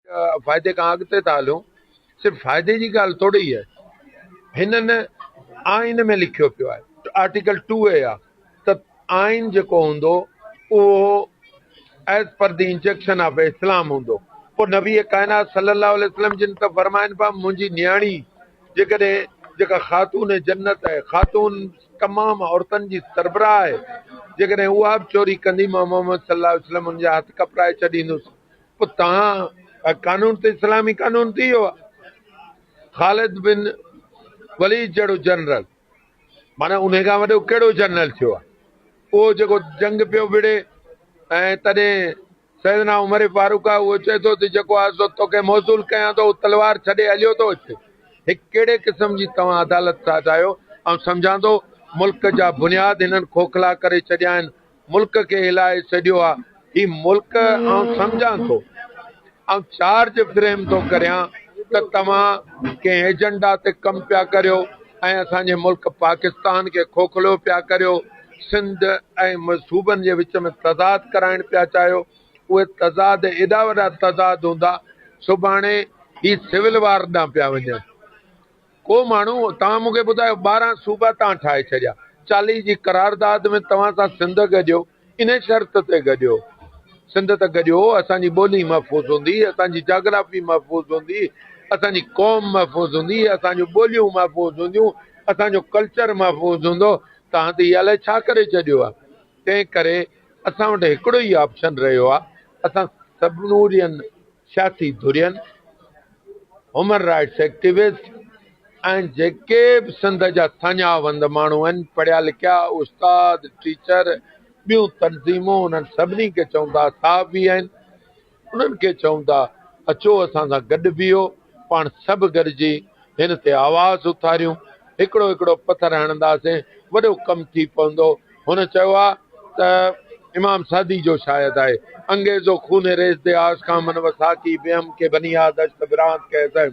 फ़ाइदे खां अॻिते था हलूं, सिर्फ़ु फ़ाइदे जी ॻाल्हि थोरी आहे। हिननि आइन में लिखियो पियो आहे, आर्टिकल 2A आहे त आइन जेको हूंदो उहो as per the injection of Islam हूंदो। पोइ नबी काइनात सल्लल्लाहु अलैहि वसल्लम जिन त फरमाइनि पिया, मुंहिंजी न्याणी जेकॾहिं जेका ख़ातून जन्नत आहे, ख़ातून तमामु औरतुनि जी सरबराह आहे, जेकॾहिं उहा बि चोरी कंदी, मां मोहम्मद सल्लल्लाहु अलैहि वसल्लम हुनजा हथ कपराए छॾींदुसि। पोइ तव्हां कानून त इस्लामी कानून थी वियो आहे। ख़ालिद बिन वलीद जहिड़ो जनरल, माना उन खां वॾो कहिड़ो जनरल थियो आहे? उहो जेको जंग पियो विड़े ऐं तॾहिं सैदना उमर फारूक आहे, उहो चए थो त जेको आहे सो तोखे मौसूल कयां थो, तलवार छॾे हलियो थो अचे। हिकु कहिड़े क़िस्म जी तव्हां अदालत था ठाहियो? ऐं सम्झां थो मुल्क जा बुनियाद हिननि खोखला करे छॾिया आहिनि, मुल्क खे हिलाए छॾियो आहे। हीउ मुल्क ऐं सम्झां थो ऐं चार्ज फ्रेम थो करियां त तव्हां कंहिं एजेंडा ते कमु पिया करियो ऐं असांजे मुल्क पाकिस्तान खे खोखलो पिया करियो, सिंध ऐं सूबनि जे विच में तज़ाद कराइण पिया चाहियो। उहे तज़ाद एॾा वॾा तज़ाद हूंदा, सुभाणे ही सिविल वार ॾांहुं पिया वञनि। को माण्हू, तव्हां मूंखे ॿुधायो, 12 सूबा तव्हां ठाहे छॾिया, 40 जी करारदाद में तव्हां सां सिंध गॾियो, इन शर्त ते गॾियो, सिंध त गॾियो, असांजी ॿोली महफ़ूज़ हूंदी, असांजी जाग्राफी महफ़ूज़ हूंदी, असांजी क़ौम महफ़ूज़ हूंदी, असांजूं ॿोलियूं महफ़ूज़ हूंदियूं, असांजो कल्चर महफ़ूज़ हूंदो। तव्हां त इहा लाइ छा करे छॾियो आहे? तंहिं करे असां वटि हिकिड़ो ई ऑप्शन रहियो आहे। असां सभिनी सियासी धुरियनि, ह्यूमन राइट्स एक्टिविस्ट ऐं जेके बि सिंध जा सञावंद माण्हू आहिनि, पढ़िया लिखिया उस्ताद, टीचर, ॿियूं तनज़ीमूं, उन्हनि सभिनी खे चऊं था, साहब बि आहिनि, उन्हनि खे चऊं था अचो असां सां गॾु बीहो, पाण सभु गॾिजी हिन ते आवाज़ उथारियूं, हिकिड़ो हिकिड़ो पथर हणंदासीं, वॾो कमु थी पवंदो। हुन चयो आहे त इमाम सादी जो शायदि आहे, अंगेज़ो खून रेस दे आश खां मन वसाकी बेहम के बनिया दश्त बिरांत के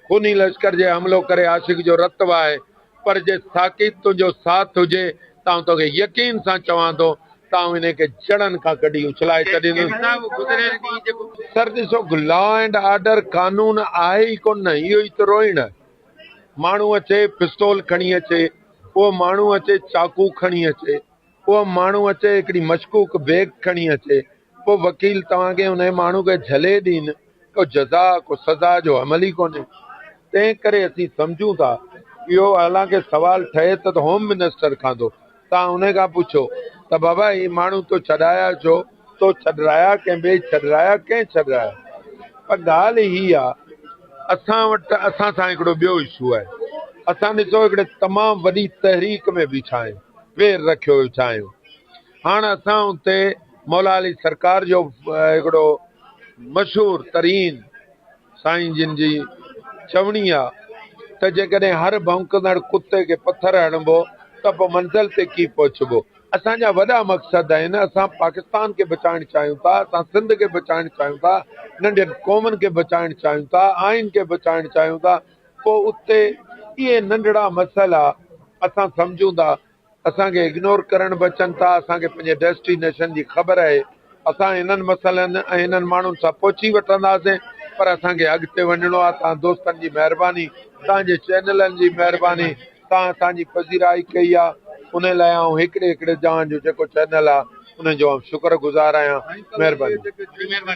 खूनी लश्कर जे हमिलो करे आशिक जो रत वाहे, पर जे साक़ी तुंहिंजो साथ हुजे त आउं तोखे यकीन सां चवां थो त आउं इन खे जड़नि खां कढी उछलाए छॾींदुसि। सर ॾिसो, लॉ एंड ऑर्डर कानून आहे ई कोन, इहो ई त रोइण। माण्हू अचे पिस्तौल खणी अचे, उहो माण्हू अचे चाकू खणी अचे, उहो माण्हू अचे हिकिड़ी मशकूक बैग खणी अचे, पोइ वकील तव्हांखे हुन माण्हू खे झले ॾीन, को जज़ा को सज़ा जो अमल ई कोन्हे। तंहिं करे असीं सम्झूं था, इहो हालांकि सवाल ठहे त होम मिनिस्टर खां थो, तव्हां हुन खां पुछो त बाबा ही माण्हू तो छॾाया छो, तो छॾाया कंहिं ॿिए छॾाया, कंहिं छॾाया? पर ॻाल्हि हीअ आहे, असां वटि असां सां हिकिड़ो ॿियो इशू आहे। असां ॾिसो हिकिड़े तमामु वॾी तहरीक में बीठा आहियूं, वेर रखियो वेठा आहियूं। हाणे असां उते मौला अली सरकार जो हिकिड़ो मशहूरु तरीन साईं जिन जी चवणी आहे त जेकॾहिं हर भौंकंदड़ कुते खे पथर हणिबो त पोइ मंज़िल ते कीअं पहुचबो। असांजा वॾा मक़सद आहिनि, असां पाकिस्तान खे बचाइण चाहियूं था, असां सिंध खे बचाइण चाहियूं था, नंढनि क़ौमुनि खे बचाइण चाहियूं था, आइन खे बचाइण चाहियूं था। पोइ उते इहे नंढड़ा मसइला असां सम्झूं था, असांखे इग्नोर करण बचनि था, असांखे पंहिंजे डेस्टिनेशन जी ख़बर आहे। असां हिननि मसइलनि ऐं हिननि माण्हुनि सां पहुची वठंदासीं, पर असांखे अॻिते वञिणो आहे। तव्हां दोस्तनि जी महिरबानी, तव्हांजे चैनलनि जी महिरबानी, तव्हां असांजी पज़ीराई कई आहे, उन लाइ आउं हिकिड़े हिकिड़े तव्हांजो जेको चैनल आहे उनजो शुक्रगुज़ार आहियां। महिरबानी।